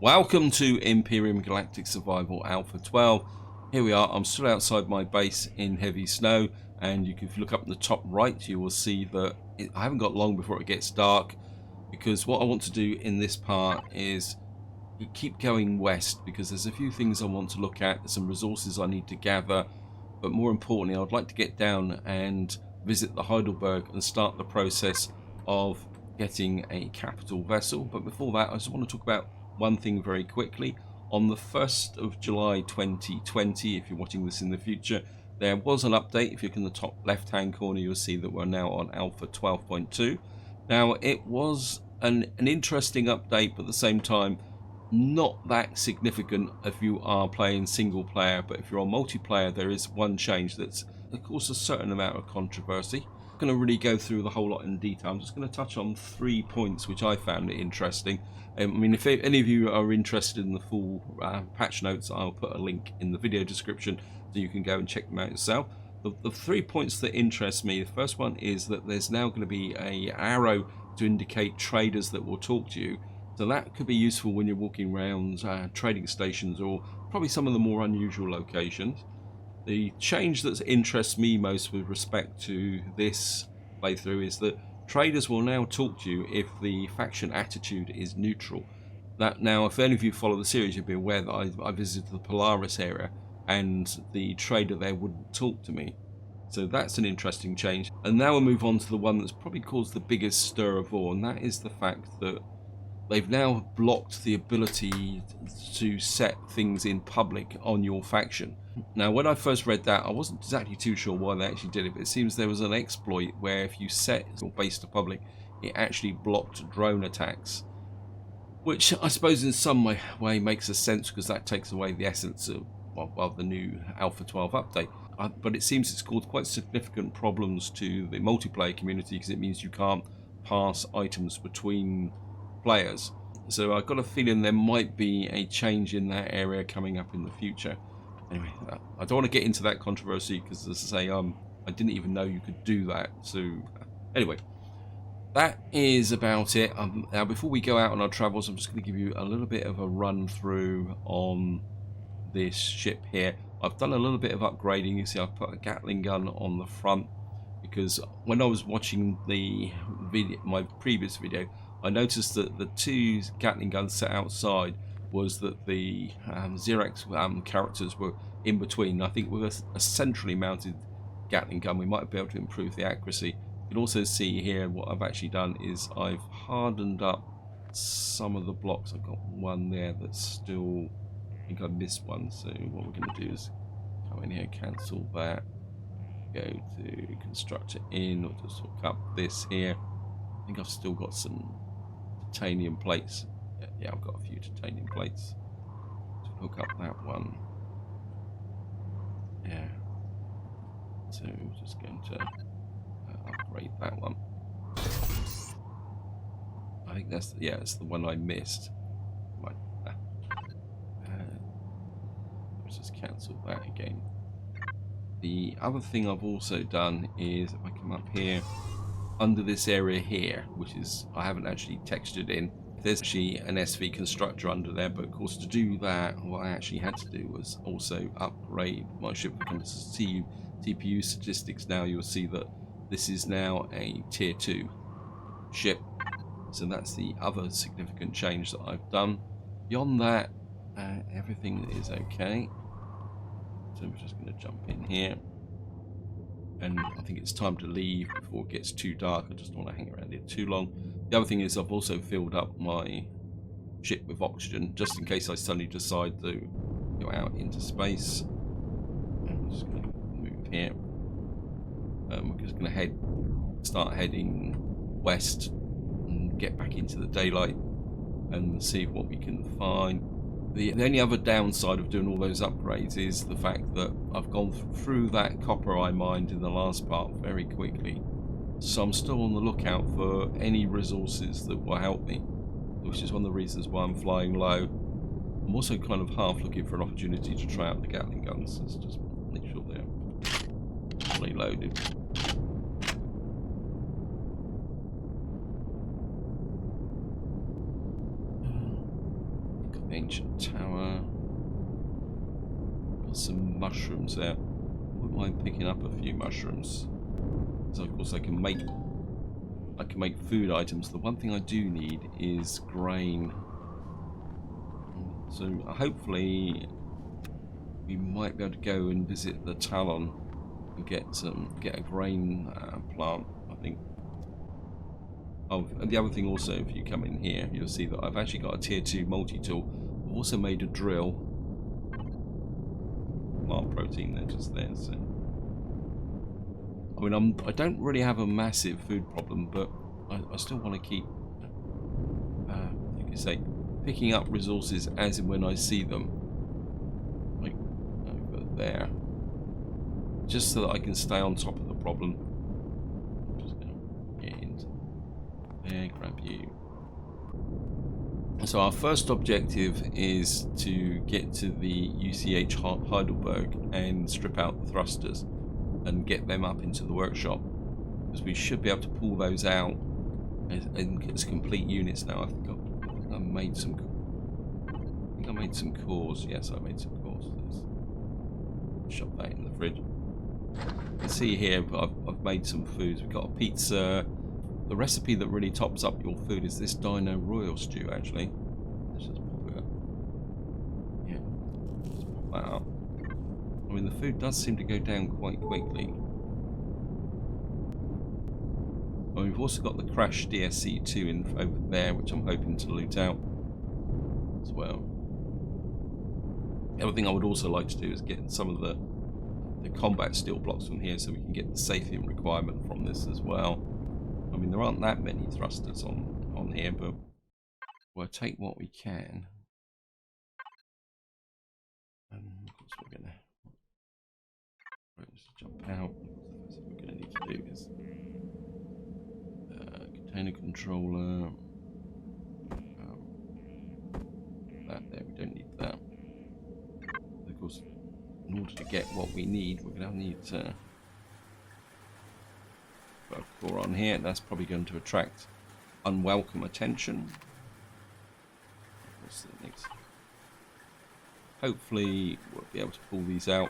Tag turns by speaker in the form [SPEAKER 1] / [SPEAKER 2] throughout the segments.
[SPEAKER 1] Welcome to Empyrion Galactic Survival Alpha 12. Here we are. I'm still outside my base in heavy snow, and if you look up in the top right, you will see that I haven't got long before it gets dark, because what I want to do in this part is keep going west, because there's a few things I want to look at. There's some resources I need to gather, but more importantly, I'd like to get down and visit the Heidelberg and start the process of getting a capital vessel. But before that, I just want to talk about one thing very quickly. On the 1st of July 2020, if you're watching this in the future, there was an update. If you look in the top left hand corner, you'll see that we're now on Alpha 12.2. Now, it was an interesting update, but at the same time not that significant if you are playing single player. But if you're on multiplayer, there is one change that's caused a certain amount of controversy. I'm going to really go through the whole lot in detail. I'm just going to touch on 3 points which I found interesting. I mean, if any of you are interested in the full patch notes, I'll put a link in the video description so you can go and check them out yourself. The 3 points that interest me, the first one is that there's now going to be an arrow to indicate traders that will talk to you. So that could be useful when you're walking around trading stations, or probably some of the more unusual locations. The change that interests me most with respect to this playthrough is that traders will now talk to you if the faction attitude is neutral. Now, if any of you follow the series, you'll be aware that I visited the Polaris area and the trader there wouldn't talk to me. So that's an interesting change. And now we'll move on to the one that's probably caused the biggest stir of all, and that is the fact that they've now blocked the ability to set things in public on your faction. Now, when I first read that, I wasn't exactly too sure why they actually did it, but it seems there was an exploit where if you set your base to public, it actually blocked drone attacks, which I suppose in some way makes a sense, because that takes away the essence of the new Alpha 12 update. But it seems it's caused quite significant problems to the multiplayer community, because it means you can't pass items between players. So I've got a feeling there might be a change in that area coming up in the future. Anyway, I don't want to get into that controversy, because, as I say, I didn't even know you could do that. So anyway, that is about it. Now, before we go out on our travels, I'm just going to give you a little bit of a run through on this ship here. I've done a little bit of upgrading. You see, I've put a Gatling gun on the front, because when I was watching the video, my previous video, I noticed that the 2 Gatling guns set outside was that the Xerax characters were in between. I think with a centrally mounted Gatling gun, we might be able to improve the accuracy. You can also see here what I've actually done is I've hardened up some of the blocks. I've got one there that's still, I think I missed one. So what we're going to do is come in here, cancel that, go to constructor in, or just hook up this here. I think I've still got some titanium plates. Yeah, I've got a few titanium plates to hook up that one. Yeah. So we're just going to upgrade that one. I think that's, yeah, it's the one I missed. Right. Let's just cancel that again. The other thing I've also done is, if I come up here, under this area here, which is, I haven't actually textured in, there's actually an SV constructor under there. But of course, to do that, what I actually had to do was also upgrade my ship. If we come to see TPU statistics now, you'll see that this is now a tier 2 ship. So that's the other significant change that I've done. Beyond that, everything is okay. So we're just going to jump in here. And I think it's time to leave before it gets too dark. I just don't want to hang around here too long. The other thing is I've also filled up my ship with oxygen, just in case I suddenly decide to go out into space. I'm just going to move here. We're just going to start heading west and get back into the daylight and see what we can find. The only other downside of doing all those upgrades is the fact that I've gone through that copper I mined in the last part very quickly. So I'm still on the lookout for any resources that will help me, which is one of the reasons why I'm flying low. I'm also kind of half looking for an opportunity to try out the Gatling guns. Let's just make sure they're fully loaded. ancient tower. Got some mushrooms there. Wouldn't mind picking up a few mushrooms. So of course I can make food items. The one thing I do need is grain. So hopefully we might be able to go and visit the Talon and get a grain plant, I think. Oh, and the other thing also, if you come in here, you'll see that I've actually got a tier 2 multi-tool. I've also made a drill. Plant protein there, just there. So, I mean, I don't really have a massive food problem, but I still want to keep, you could say, picking up resources as and when I see them. Like over there. Just so that I can stay on top of the problem. I'm just going to get into there, grab you. So our first objective is to get to the UCH Heidelberg and strip out the thrusters and get them up into the workshop, because we should be able to pull those out as complete units now. I think I made some. I think I made some cores. Yes, I made some cores. Let's shove that in the fridge. You can see here I've made some foods. We've got a pizza. The recipe that really tops up your food is this Dino Royal stew, actually. Let's just pop it up. Yeah, just pop that up. I mean, the food does seem to go down quite quickly. And we've also got the Crash DSC2 in over there, which I'm hoping to loot out as well. The other thing I would also like to do is get some of the combat steel blocks from here, so we can get the Saphium requirement from this as well. I mean, there aren't that many thrusters on here, but we'll take what we can. And of course we're going to jump out. So what we're going to need to do is container controller. That there, we don't need that. Of course, in order to get what we need, we're going to need to put a core on here. That's probably going to attract unwelcome attention. What's the next? Hopefully we'll be able to pull these out.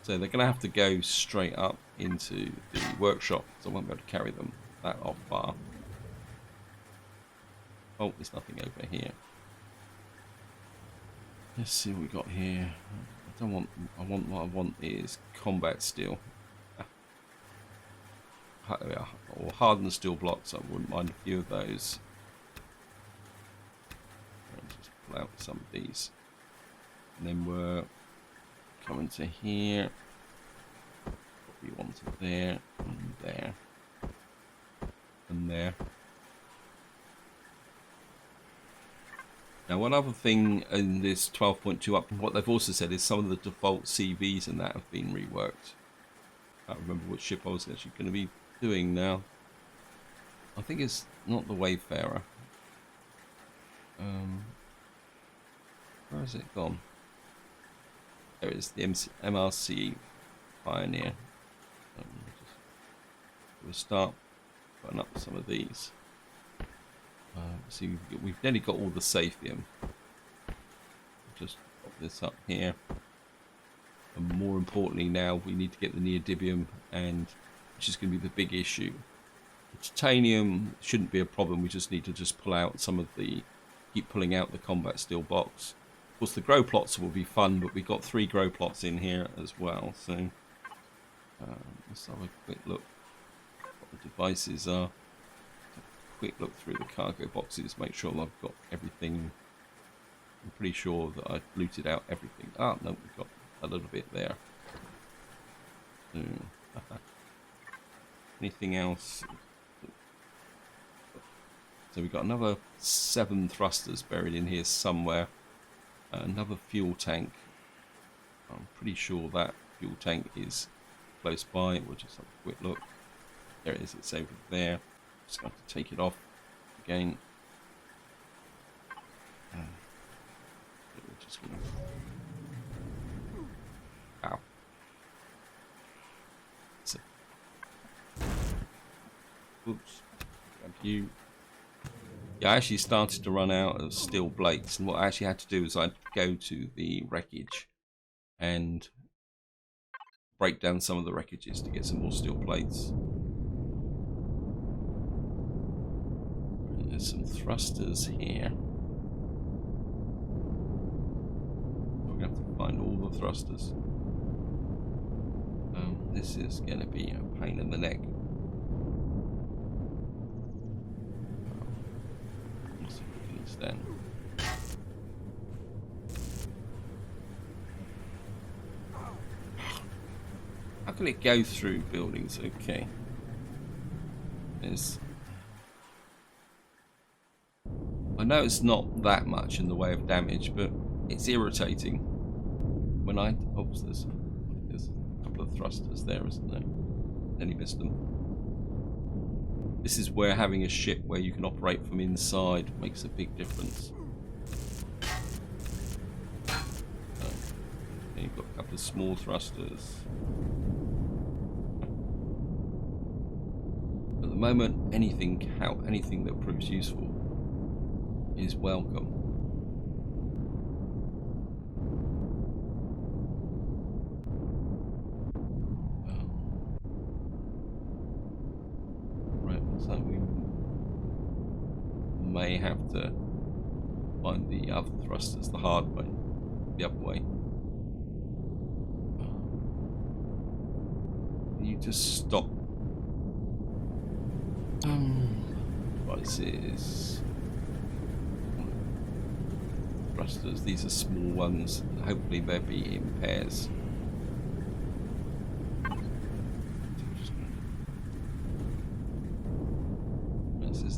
[SPEAKER 1] So they're going to have to go straight up into the workshop, so I won't be able to carry them that off far. Oh, there's nothing over here. Let's see what we got here. What I want is combat steel. Or hardened steel blocks. I wouldn't mind a few of those. I'll just pull out some of these. And then we're coming to here. What we wanted there, and there, and there. Now, one other thing in this 12.2 up, what they've also said is some of the default CVs and that have been reworked. I can't remember what ship I was actually going to be doing now. I think it's not the Wayfarer. Where has it gone? There it is, the MRC Pioneer. We'll start putting up some of these. See, we've nearly got all the Saphium. Just pop this up here. And more importantly now, we need to get the neodymium, and which is going to be the big issue. The titanium shouldn't be a problem. We just need to pull out some of the, keep pulling out the combat steel box. Of course, the grow plots will be fun, but we've got 3 grow plots in here as well. So let's have a quick look what the devices are. Quick look through the cargo boxes, make sure I've got everything. I'm pretty sure that I've looted out everything. Ah, no, we've got a little bit there. Anything else? So we've got another 7 thrusters buried in here somewhere. Another fuel tank. I'm pretty sure that fuel tank is close by. We'll just have a quick look. There it is, it's over there. Just going to take it off again. Just gonna... Ow. Oops. Grab you. Yeah, I actually started to run out of steel plates, and what I actually had to do is I'd go to the wreckage and break down some of the wreckages to get some more steel plates. And there's some thrusters here. We're going to have to find all the thrusters. This is going to be a pain in the neck. Let's see if we can stand. How can it go through buildings? Okay. I know it's not that much in the way of damage, but it's irritating. When there's a couple of thrusters there, isn't there? Then he missed them. This is where having a ship where you can operate from inside makes a big difference. And you've got a couple of small thrusters. At the moment, anything that proves useful is welcome. Right, so we may have to find the other thrusters the hard way, the other way. You just stop. Devices. Thrusters. These are small ones. Hopefully they'll be in pairs.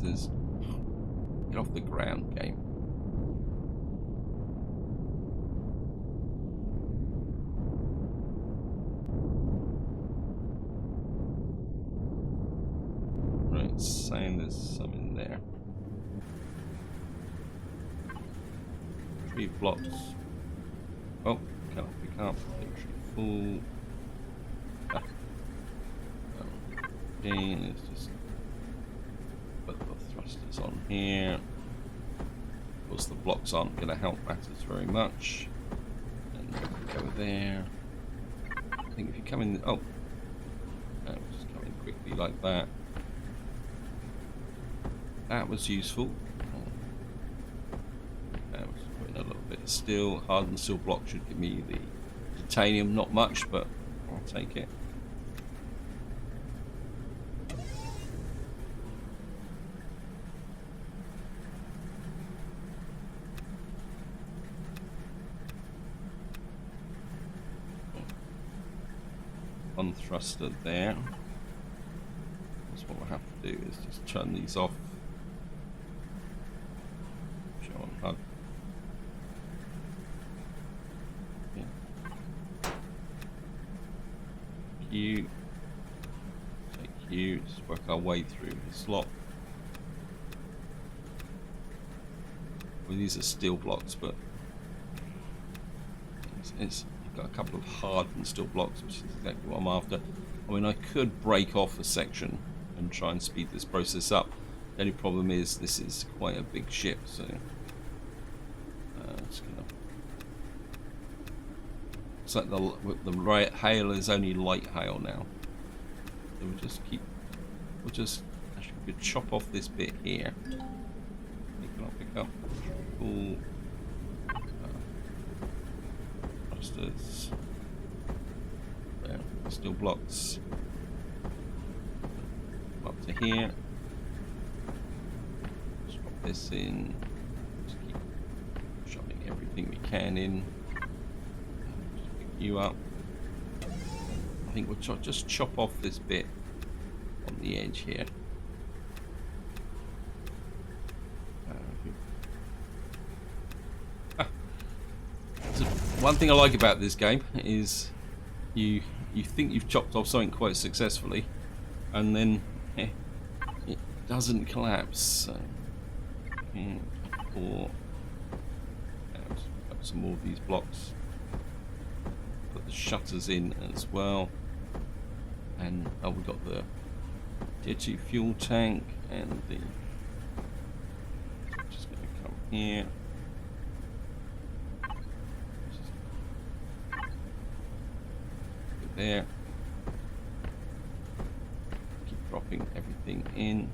[SPEAKER 1] This get off the ground, game. Right, saying there's some in there. 3 blocks. Oh, can't pick up. Full. Okay, let's just put the thrusters on here. Of course, the blocks aren't going to help matters very much. And go there. I think if you come in, oh, no, just come in quickly like that. That was useful. Just put in a little bit of steel. Hardened steel block should give me the titanium. Not much, but I'll take it. One thruster there. That's what we'll have to do, is just turn these off. Show on HUD. Yeah. Q. Take Q. Just work our way through the slot. Well, these are steel blocks, but it's got a couple of hardened steel blocks, which is exactly what I'm after. I mean, I could break off a section and try and speed this process up. The only problem is this is quite a big ship, so it's gonna. It's like the hail is only light hail now. So we'll just actually we could chop off this bit here. Pick up. Cool. There, steel blocks up to here. Just pop this in. Just keep shoving everything we can in. Just pick you up. I think we'll just chop off this bit on the edge here. One thing I like about this game is you think you've chopped off something quite successfully, and then it doesn't collapse. So, or got some more of these blocks. Put the shutters in as well, and we've got the Tier 2 fuel tank and the here. Put there. Keep dropping everything in.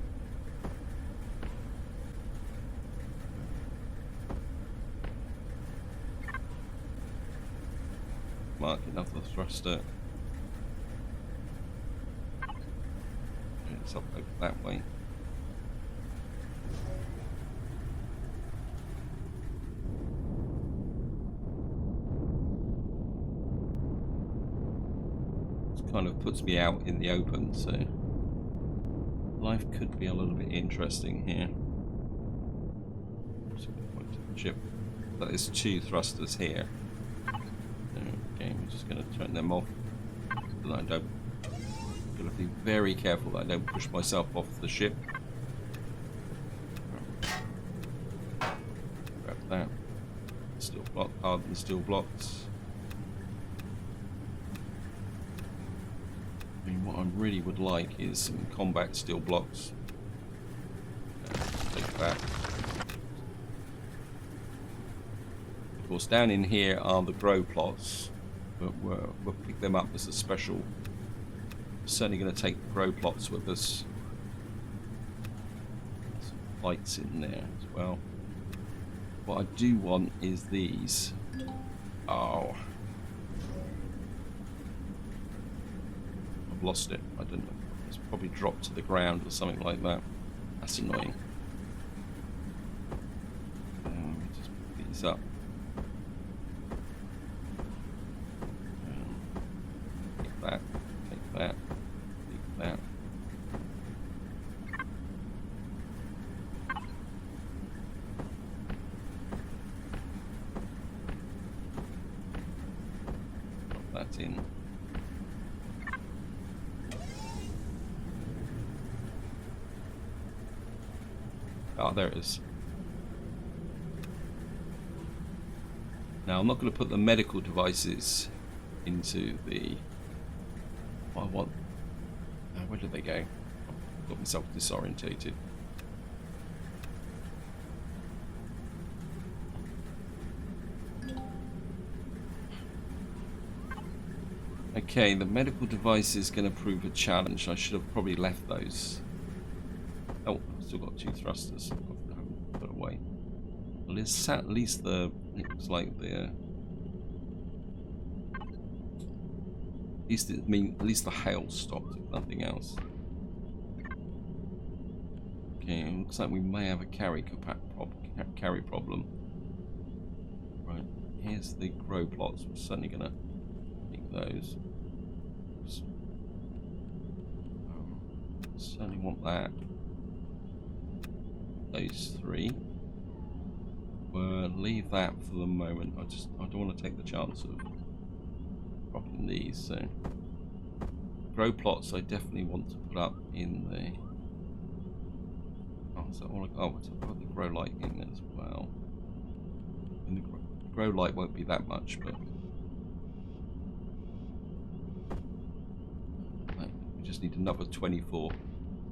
[SPEAKER 1] Mark another thruster. It's up over that way. This kind of puts me out in the open, so life could be a little bit interesting here. So point to the ship. But there's 2 thrusters here. Okay, I'm just going to turn them off so that I don't. I'm going to be very careful that I don't push myself off the ship. Grab that. Steel block, hardened steel blocks. I mean, what I really would like is some combat steel blocks. Take that. Of course, down in here are the grow plots, but we'll pick them up as a special. Certainly going to take the grow plots with us. Some lights in there as well. What I do want is these. Oh, I've lost it. I don't know. It's probably dropped to the ground or something like that. That's annoying. Just pick these up. Take that. Take that. Take that. Drop that in. Oh, there it is. Now, I'm not going to put the medical devices into the... I want... where did they go? I've got myself disorientated. Okay, the medical device is going to prove a challenge. I should have probably left those. Oh, I've still got 2 thrusters. I haven't put away. Well, it's at least the... It looks like the... At least the hail stopped, if nothing else. Okay, it looks like we may have a carry problem. Right, here's the grow plots. We're certainly going to pick those. Certainly want that. Those 3. We'll leave that for the moment. I don't want to take the chance of dropping these. So grow plots I definitely want to put up in the... Oh, so it's about the grow light in as well. And the grow light won't be that much, but we just need another 24.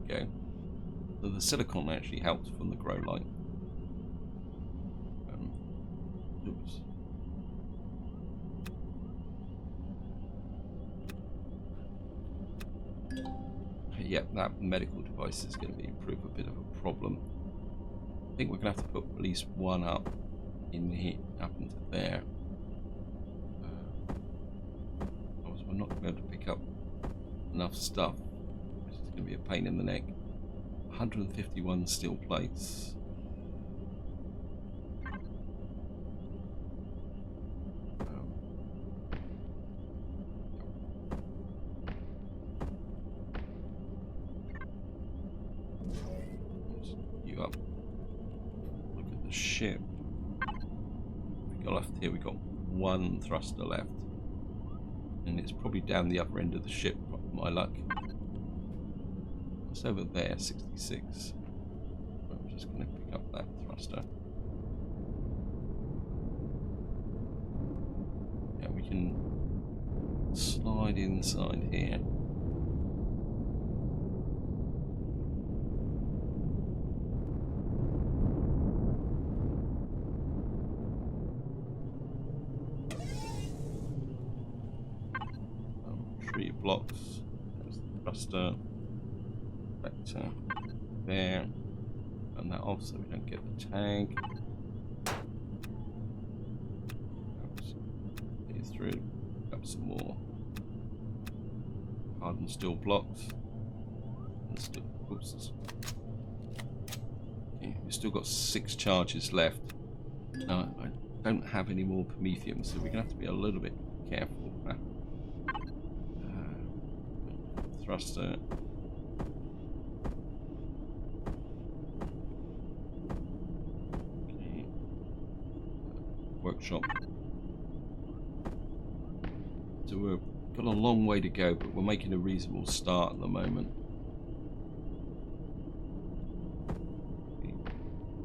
[SPEAKER 1] Go. So the silicon actually helps from the grow light. Oops. Yep, that medical device is going to prove a bit of a problem. I think we're going to have to put at least 1 up in here, up into there. Otherwise we're not going to be able to pick up enough stuff, which is going to be a pain in the neck. 151 steel plates. You up. Look at the ship. We got left here. We got 1 thruster left, and it's probably down the other end of the ship. My luck. It's over there, 66. I'm just going to pick up that thruster. Yeah, we can slide inside here. blocks. There's the thruster. Vector. There. And that off so we don't get the tag. Get through. Grab some more hardened steel blocks. Oops. Okay, we've still got 6 charges left. Now, I don't have any more promethium, so we're going to have to be a little bit careful. Thruster. Okay. Workshop. So we've got a long way to go, but we're making a reasonable start at the moment.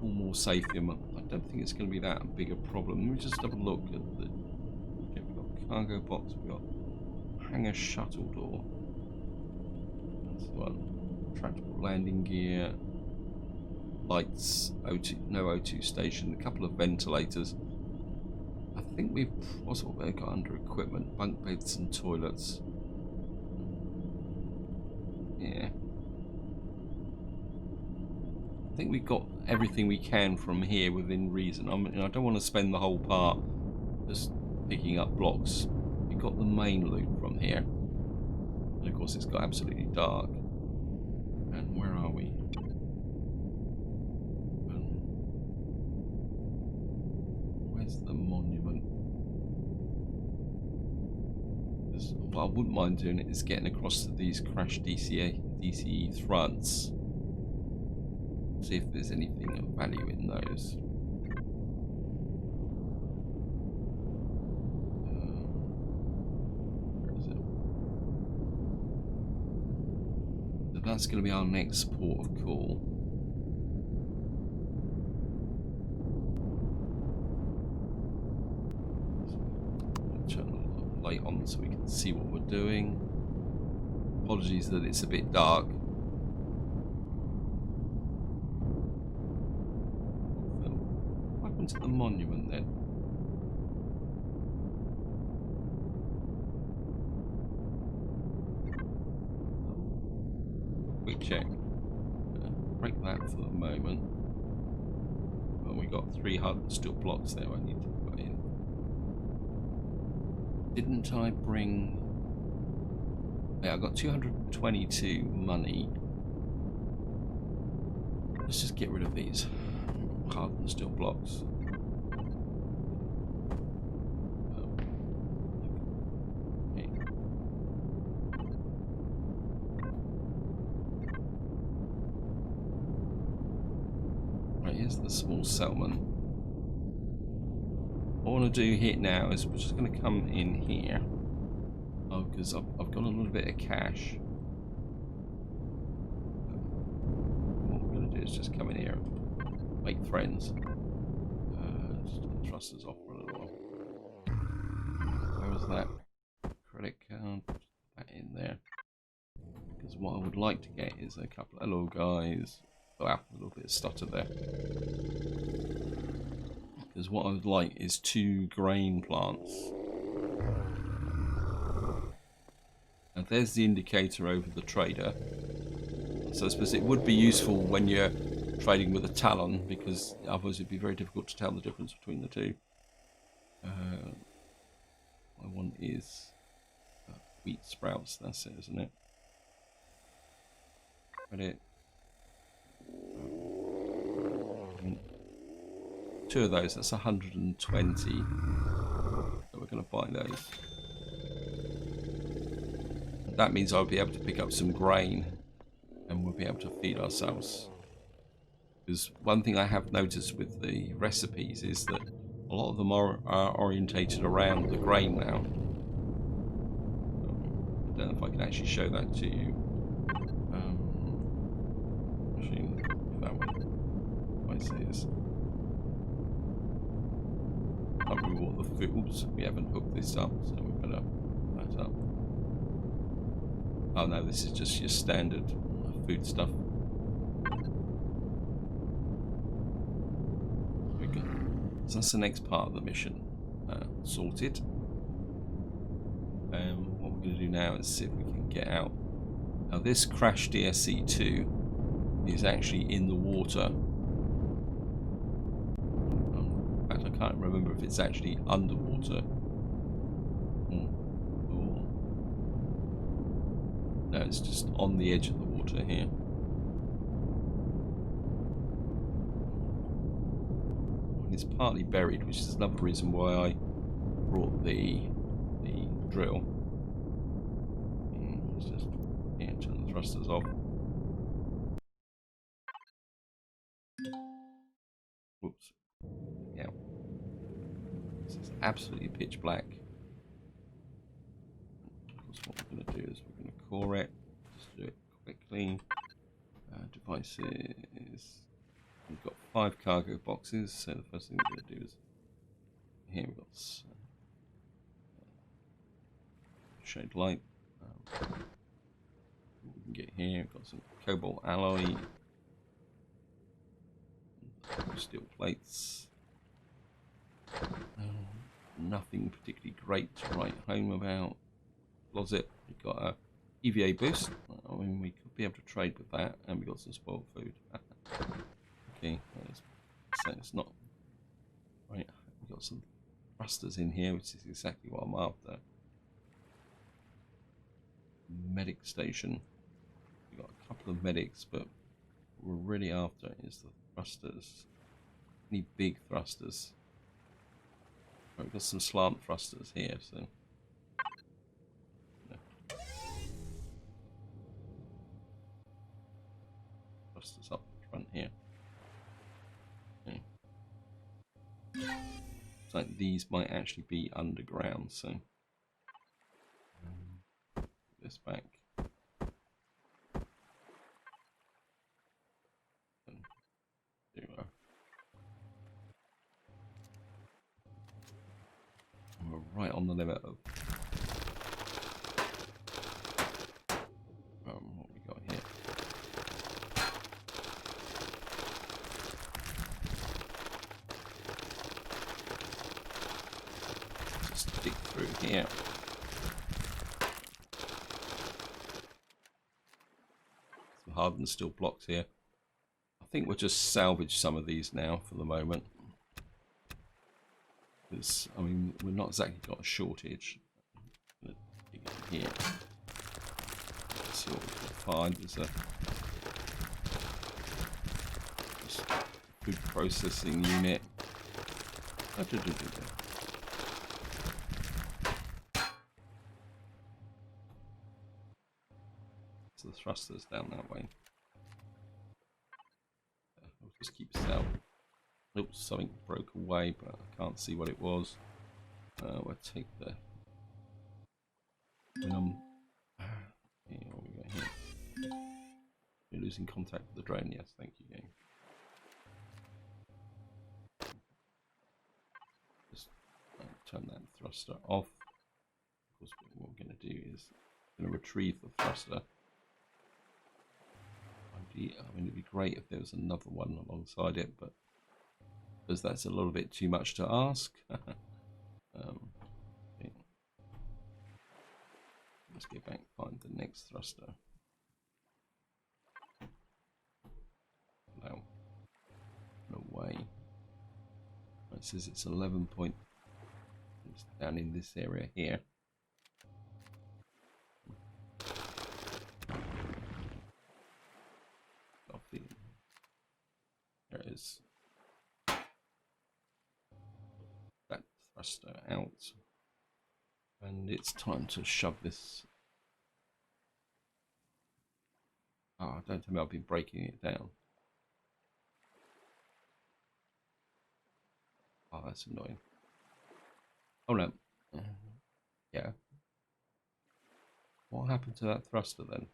[SPEAKER 1] More Saphium. I don't think it's going to be that big a problem. Let me just have a look at the. Okay, we've got cargo box, we've got hangar shuttle door. That's the one. Tractable landing gear. Lights, O2, no O2 station, a couple of ventilators. I think we've also got under equipment, bunk beds and toilets. Yeah. I think we've got everything we can from here within reason. I don't want to spend the whole part just picking up blocks. We've got the main loot from here. And of course it's got absolutely dark. And where are we? Where's the monument? What I wouldn't mind doing is getting across to these crashed DCE fronts. See if there's anything of value in those. Where is it? So that's going to be our next port of call. Turn the light on so we can see what we're doing. Apologies that it's a bit dark. To the monument then. Quick check. Break that for the moment. Well, we got 3 hardened steel blocks there I need to put in. Didn't I bring... Yeah, I got 222 money. Let's just get rid of these hardened steel blocks. Okay. Right, here's the small settlement. What I want to do here now is we're just going to come in here. Oh, because I've got a little bit of cash. What we're going to do is just come in here. Make friends. Just turn the thrusters off for a little while. Where was that? Credit card. Put that in there. Because what I would like to get is a couple. Hello, guys. Oh, wow, a little bit of stutter there. Because what I would like is 2 grain plants. And there's the indicator over the trader. So I suppose it would be useful when you're trading with a Talon, because otherwise it'd be very difficult to tell the difference between the two. What I want is wheat sprouts, that's it, isn't it? Credit. 2 of those, that's 120. So we're going to buy those. That means I'll be able to pick up some grain and we'll be able to feed ourselves. Because one thing I have noticed with the recipes is that a lot of them are orientated around the grain now. I don't know if I can actually show that to you. Machine, that way. I see this. Can't remember what the food. Oops, we haven't hooked this up, so we better hook that up. Oh no, this is just your standard food stuff. So that's the next part of the mission sorted. What we're going to do now is see if we can get out. Now this crash DSC-2 is actually in the water. In fact, I can't remember if it's actually underwater. No, it's just on the edge of the water here. And it's partly buried, which is another reason why I brought the drill. Let's just turn the thrusters off. Whoops. Yeah. This is absolutely pitch black. What we're going to do is we're going to core it. Just do it quickly. Devices. We've got 5 cargo boxes, so the first thing we're going to do is here we've got shade light. We can get here. We've got some cobalt alloy, steel plates. Nothing particularly great to write home about. Closet. We've got a EVA boost. I mean, we could be able to trade with that, and we've got some spoiled food. Okay, so it's not right. We've got some thrusters in here, which is exactly what I'm after. Medic station. We've got a couple of medics, but what we're really after is the thrusters. Any big thrusters? Right, we've got some slant thrusters here, so. Thrusters up front here. Okay. Looks like these might actually be underground, so. Put this back. We're right on the limit of what we got here. Just dig through here. Some hardened steel blocks here. I think we'll just salvage some of these now for the moment. Because, I mean, we're not exactly got a shortage. I'm gonna dig in here. Let's see what we can find. There's a food processing unit. So the thrusters down that way. We'll just keep cell. Oops, something broke away, but I can't see what it was. We'll take the here, what we got here? You're losing contact with the drone. Yes, thank you, game. Just turn that thruster off. Of course, what we're going to do is going to retrieve the thruster. I mean, it'd be great if there was another one alongside it, but because that's a little bit too much to ask. Okay. Let's get back and find the next thruster. No. No way. It says it's 11 point. It's down in this area here. There it is. That thruster out. And it's time to shove this. Oh, don't tell me I've been breaking it down. Oh, that's annoying. Oh no. Yeah. What happened to that thruster then?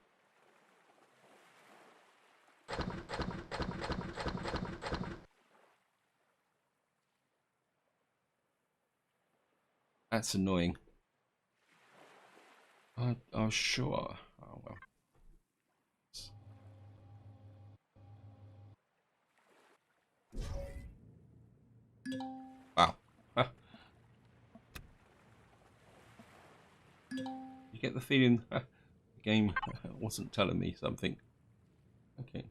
[SPEAKER 1] That's annoying. I was sure. Oh well. Wow. Huh. You get the feeling The game wasn't telling me something. Okay.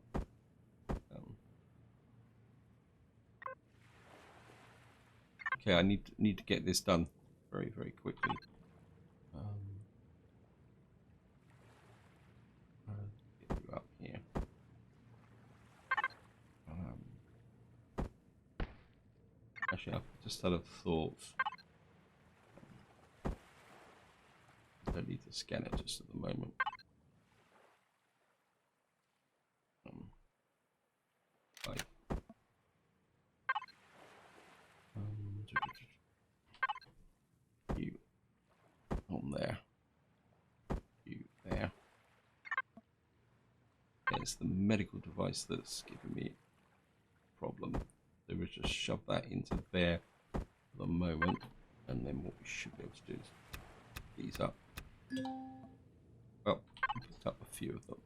[SPEAKER 1] Okay, I need to get this done very, very quickly. Get you up here. Actually, I just had a thought. I don't need to scan it just at the moment. Right. You on there. You there. There's the medical device that's giving me a problem. So we'll just shove that into there for the moment, and then what we should be able to do is these up. Well, I picked up a few of them.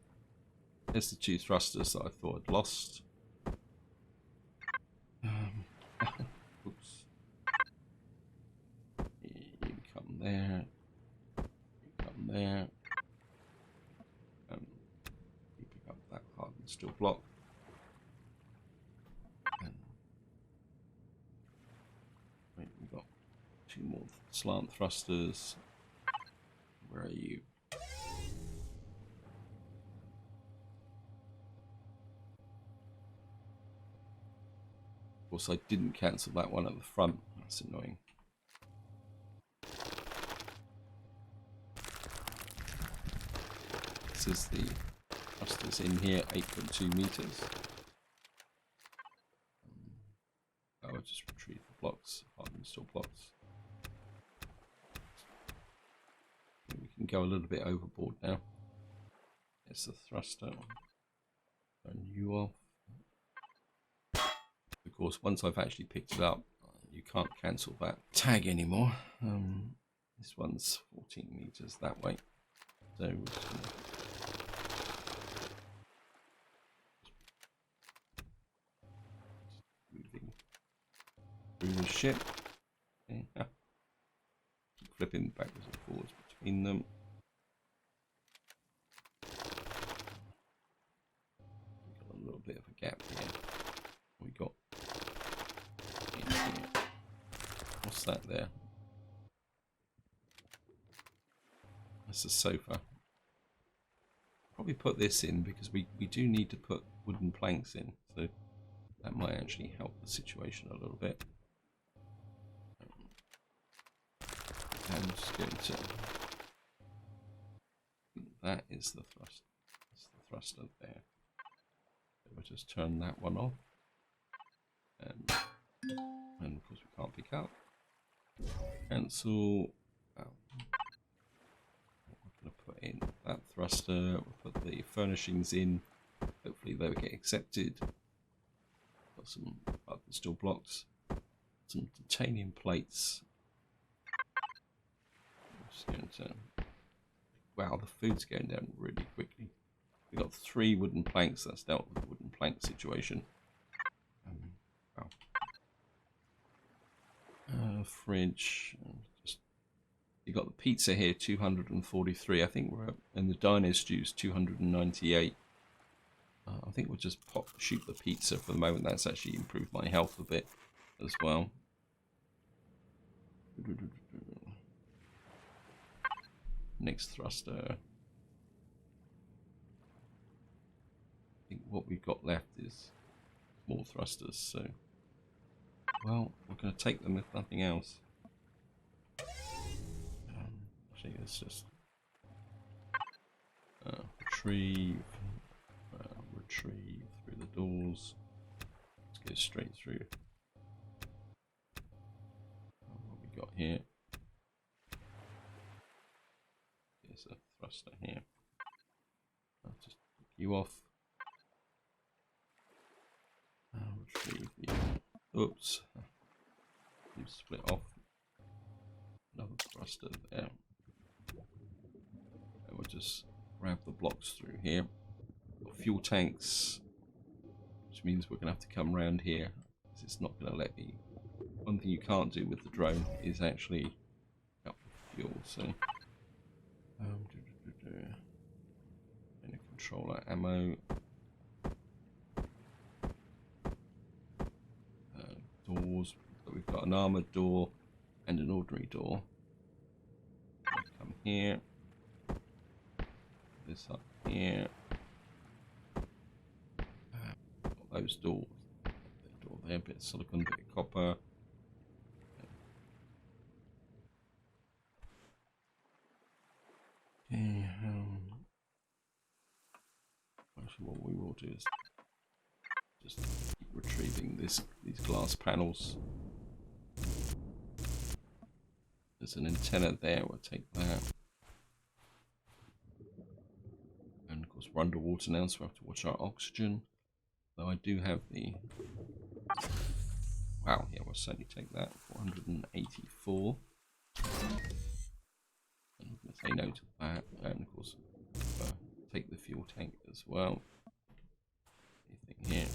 [SPEAKER 1] There's the two thrusters that I thought I'd lost. Oops. You come there. You come there. You pick up that hardened steel block. And right, we've got two more slant thrusters. Where are you? Of course, I didn't cancel that one at the front. That's annoying. This is the thrusters in here, 8.2 meters. I'll just retrieve the blocks, hardened steel blocks. We can go a little bit overboard now. There's the thruster. Turn you off. Of course, once I've actually picked it up, you can't cancel that tag anymore. This one's 14 meters that way. So we're just gonna moving through the ship. Okay. Keep flipping backwards and forwards between them. We've got a little bit of a gap here. We got in here. What's that there? That's a sofa. Probably put this in because we do need to put wooden planks in, so that might actually help the situation a little bit. I'm just going to. That is the thruster. That's the thruster there. So we'll just turn that one off. And of course we can't pick up. Cancel. We're going to put in that thruster. We'll put the furnishings in. Hopefully they'll get accepted. Got some steel blocks. Some titanium plates. Just going to. Wow, the food's going down really quickly. We've got 3 wooden planks. That's dealt with the wooden plank situation. Wow. Fridge. Just you got the pizza here, 243. I think we're up, and the diner stew's 298. I think we'll just shoot the pizza for the moment. That's actually improved my health a bit as well. Next thruster. I think what we've got left is more thrusters, so well, we're going to take them if nothing else. Actually, let's just retrieve through the doors. Let's go straight through. What we got here? There's a thruster here. I'll just pick you off. Retrieve the. Oops. You split off. Another thruster there. And we'll just grab the blocks through here. Got fuel tanks, which means we're going to have to come around here because it's not going to let me. One thing you can't do with the drone is actually up the fuel. So controller ammo. Doors. So we've got an armored door and an ordinary door. Come here. This up here. Got those doors. Door there, bit of silicon, bit of copper. Okay, actually, what we will do is just keep retrieving these glass panels. There's an antenna there. We'll take that. And of course, we're underwater now, so we have to watch our oxygen. Though I do have the. Wow, yeah, we'll certainly take that. 484. And I'm going to say no to that, and of course, take the fuel tank as well. Anything here?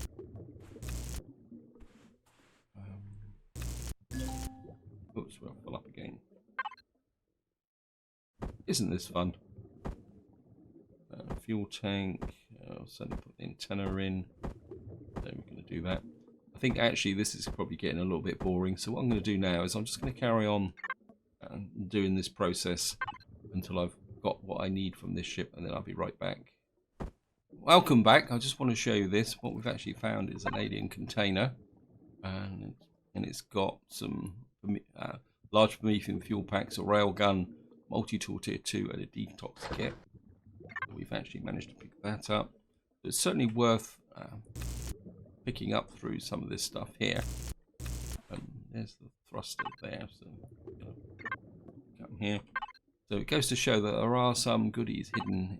[SPEAKER 1] Oops, we'll fill up again. Isn't this fun? Fuel tank. I'll certainly put the antenna in. Then we're going to do that. I think actually this is probably getting a little bit boring. So what I'm going to do now is I'm just going to carry on doing this process until I've got what I need from this ship, and then I'll be right back. Welcome back. I just want to show you this. What we've actually found is an alien container, and it's got some large Promethean fuel packs, a railgun, multi-tool tier 2, and a detox kit. We've actually managed to pick that up. It's certainly worth picking up through some of this stuff here. There's the thruster there, so come here. So it goes to show that there are some goodies hidden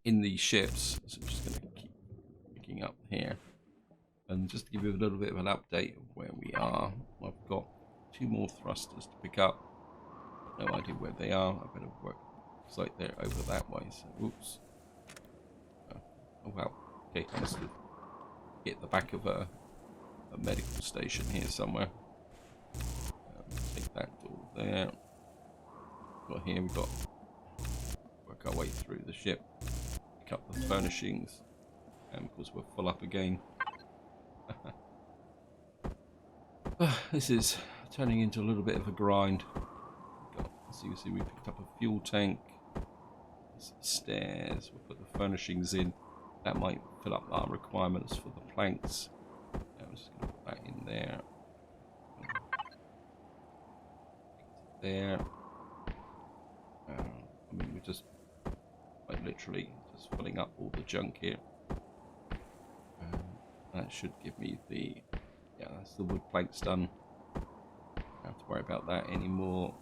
[SPEAKER 1] in these ships. So I'm just going to keep picking up here. And just to give you a little bit of an update of where we are, I've got 2 more thrusters to pick up. No idea where they are. I better work like they're over that way. So, oops. Oh wow. Okay, I must have hit the back of a medical station here somewhere. Take that door there. Got here. We've got work our way through the ship. Pick up the furnishings, and of course we're full up again. This is turning into a little bit of a grind. So you see we picked up a fuel tank. Some stairs. We'll put the furnishings in. That might fill up our requirements for the planks. I'm just going to put that in there. There. I mean, we're just like literally just filling up all the junk here. That should give me the, yeah, that's the wood planks done. Don't have to worry about that anymore.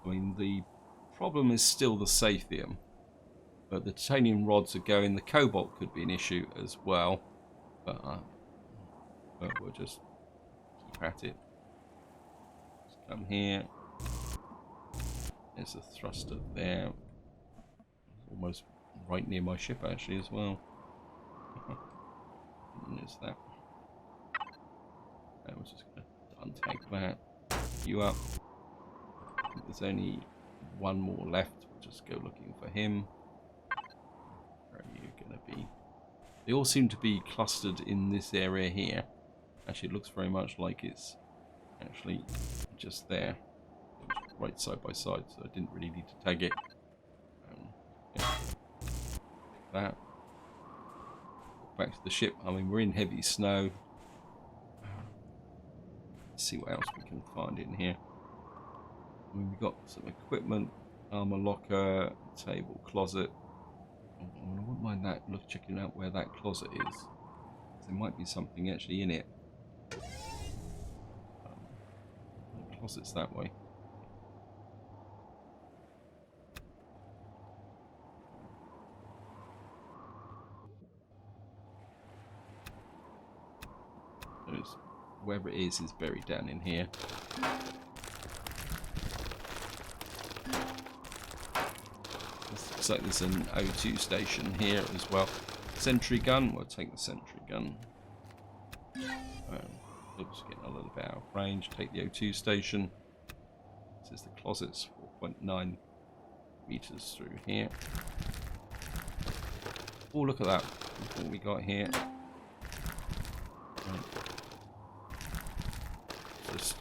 [SPEAKER 1] I mean, the problem is still the saphium, but the titanium rods are going. The cobalt could be an issue as well, but we'll just keep at it. Just come here. There's a thruster there. Almost right near my ship actually as well. And there's that. I was just going to untag that. You up. There's only 1 more left. We'll just go looking for him. Where are you going to be? They all seem to be clustered in this area here. Actually, it looks very much like it's actually just there. It was right side by side, so I didn't really need to tag it. Yeah. That. Back to the ship. I mean, we're in heavy snow. Let's see what else we can find in here. I mean, we've got some equipment, armor locker, table, closet. I wouldn't mind that. Look, checking out where that closet is. There might be something actually in it. The closet's that way. Wherever it is buried down in here. Looks like there's an O2 station here as well. Sentry gun, we'll take the sentry gun. Oops, getting a little bit out of range. Take the O2 station. This is the closet's 4.9 meters through here. Oh, look at that. Look what we got here. Right. Just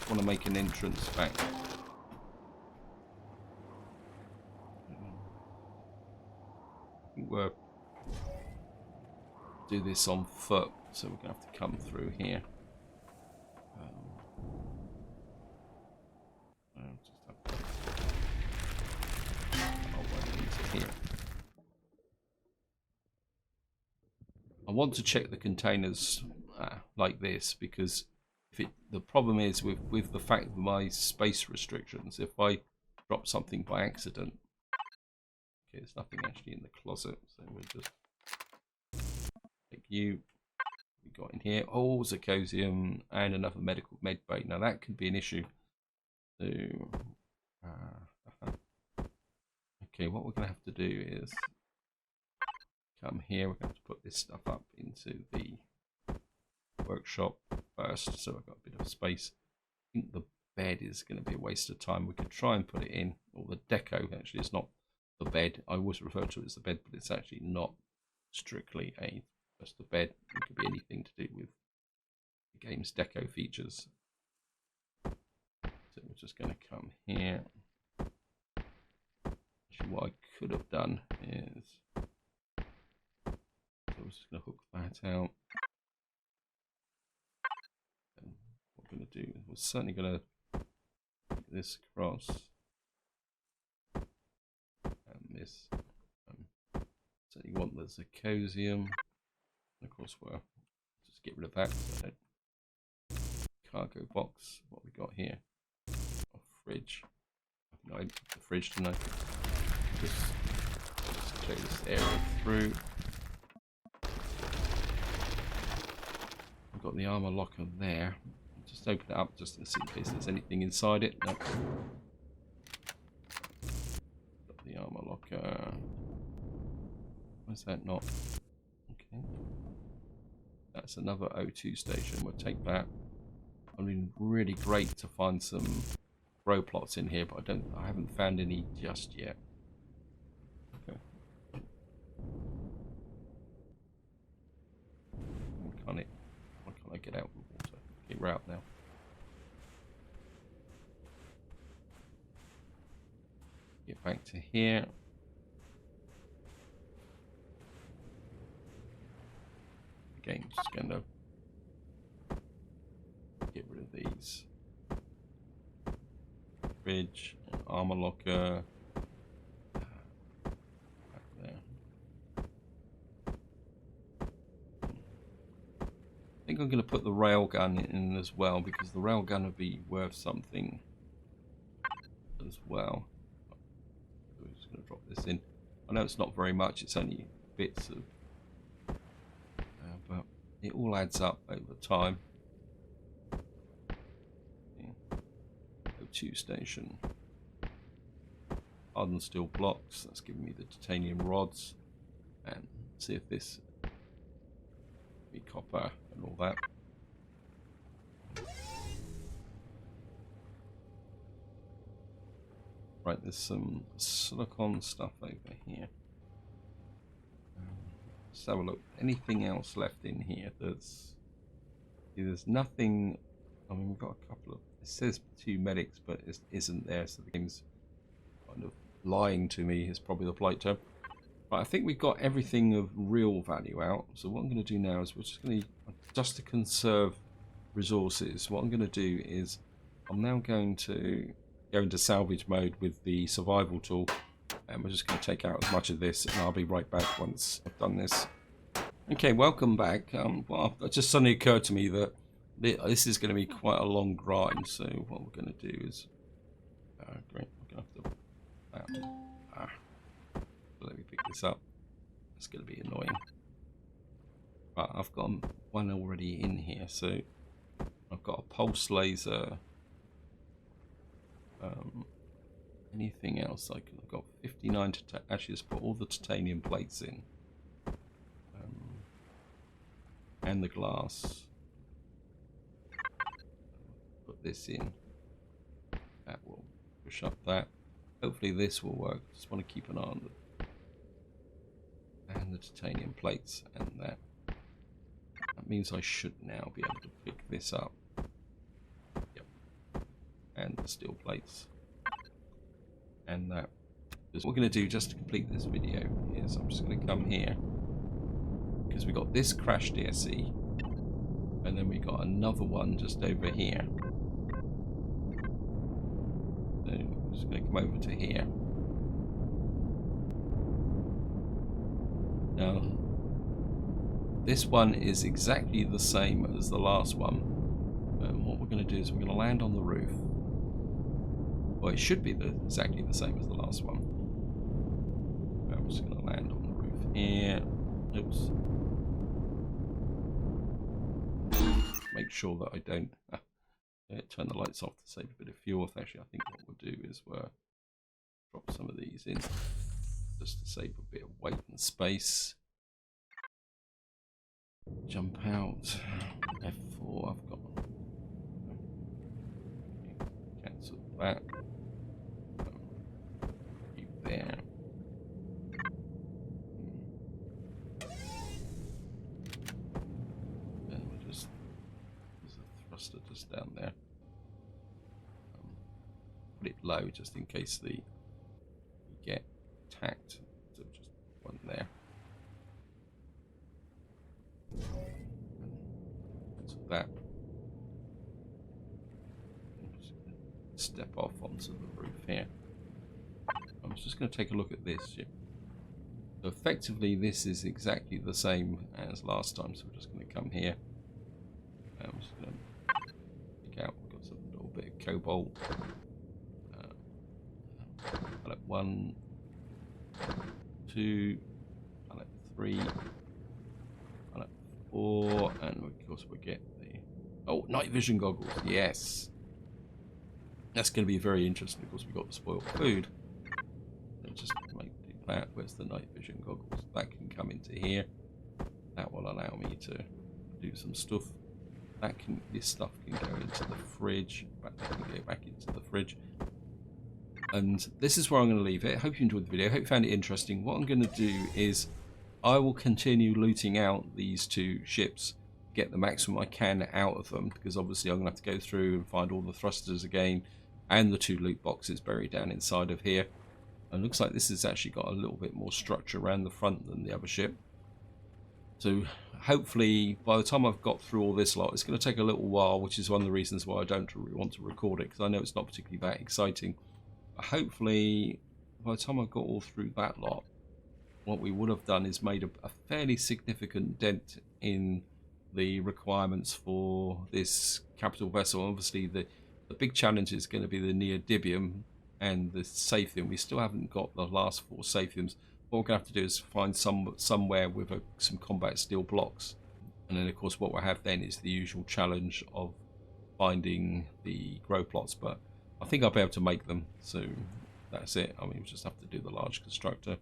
[SPEAKER 1] want to make an entrance back. I think we'll do this on foot, so we're going to have to come through here. I want to check the containers like this, because if the problem is with the fact of my space restrictions, if I drop something by accident, okay, there's nothing actually in the closet, so we'll just take you. We got in here, oh, Zircosium and another medical med bay. Now that could be an issue. So, okay, what we're going to have to do is come here. We're going to have to put this stuff up into the workshop first, so I've got a bit of space. I think the bed is going to be a waste of time. We could try and put it in, or the deco. Actually, it's not the bed. I always refer to it as the bed, but it's actually not strictly just a bed. It could be anything to do with the game's deco features. So we're just going to come here. Actually, what I could have done is, I was just going to hook that out. And what we're going to do is we're certainly going to get this across. And this. Certainly want the Zircosium. Of course, we'll just get rid of that. So cargo box. What we got here? A fridge. I think I the fridge tonight. Just clear this area through. I've got the armor locker there. Just open it up just to see in case there's anything inside it. Nope. Got the armor locker. Where's that not? Okay. That's another O2 station. We'll take that. I mean, really great to find some grow plots in here, but I haven't found any just yet. Okay. Why can't I get out of the water? Okay, we're out now. Get back to here. Again, just going to get rid of these. Fridge, armor locker. Back there. I think I'm going to put the railgun in as well, because the railgun would be worth something as well. So we're just going to drop this in. I know it's not very much, it's only bits of, but it all adds up over time. O2 station. Hardened steel blocks, that's giving me the titanium rods. And see if this be copper and all that. Right, there's some silicon stuff over here. Let's have a look. Anything else left in here? There's nothing. I mean, we've got a couple of. It says 2 medics, but it isn't there, so the game's kind of lying to me. Is probably the polite term. But I think we've got everything of real value out. So what I'm going to do now is we're just to conserve resources. What I'm going to do is I'm now going to go into salvage mode with the survival tool, and we're just going to take out as much of this, and I'll be right back once I've done this. Okay, welcome back. Well, it just suddenly occurred to me that this is going to be quite a long grind, so what we're going to do is great, we're going to have to let me pick this up. It's going to be annoying. Right, I've got one already in here, so I've got a pulse laser. Anything else? I've got 59 to actually just put all the titanium plates in, and the glass. Put this in. That will push up that. Hopefully this will work. Just want to keep an eye on the titanium plates and that. That means I should now be able to pick this up. Yep. And the steel plates. And that. Because what we're going to do just to complete this video is I'm just going to come here. Because we got this crash DSE. And then we got another one just over here. So I'm just going to come over to here. Now, this one is exactly the same as the last one. And what we're going to do is we're going to land on the roof. Well, it should be exactly the same as the last one. I'm just going to land on the roof here. Oops. Make sure that I don't turn the lights off to save a bit of fuel. Actually, I think what we'll do is we'll drop some of these in just to save a bit of weight and space. Jump out. F4. I've got. Cancel that. Keep there. And we'll just. There's a thruster just down there. Put it low just in case we get attacked. So just one there. Cancel that. Step off onto the roof here. I'm just going to take a look at this ship. So effectively this is exactly the same as last time, so we're just going to come here. I'm just going to pick out, we've got a little bit of cobalt. Pallet 1, 2, pallet 3, pallet 4, and of course we'll get the night vision goggles. Yes, that's going to be very interesting. Of course, we've got the spoiled food. Let's just do that. Where's the night vision goggles? That can come into here. That will allow me to do some stuff. This stuff can go into the fridge. That can go back into the fridge. And this is where I'm going to leave it. Hope you enjoyed the video. Hope you found it interesting. What I'm going to do is I will continue looting out these two ships, get the maximum I can out of them, because obviously I'm going to have to go through and find all the thrusters again and the 2 loot boxes buried down inside of here. And it looks like this has actually got a little bit more structure around the front than the other ship. So hopefully by the time I've got through all this lot, it's going to take a little while, which is one of the reasons why I don't really want to record it, because I know it's not particularly that exciting. But hopefully by the time I've got all through that lot, what we would have done is made a fairly significant dent in the requirements for this capital vessel. Obviously the big challenge is going to be the neodymium and the saphium. We still haven't got the last 4 saphiums. What we're going to have to do is find somewhere with some combat steel blocks, and then of course what we'll have then is the usual challenge of finding the grow plots, but I think I'll be able to make them, so that's it. I mean, we'll just have to do the large constructor.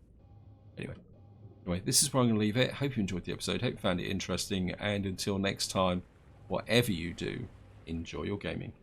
[SPEAKER 1] Anyway, this is where I'm going to leave it. Hope you enjoyed the episode. Hope you found it interesting, and until next time, whatever you do, enjoy your gaming.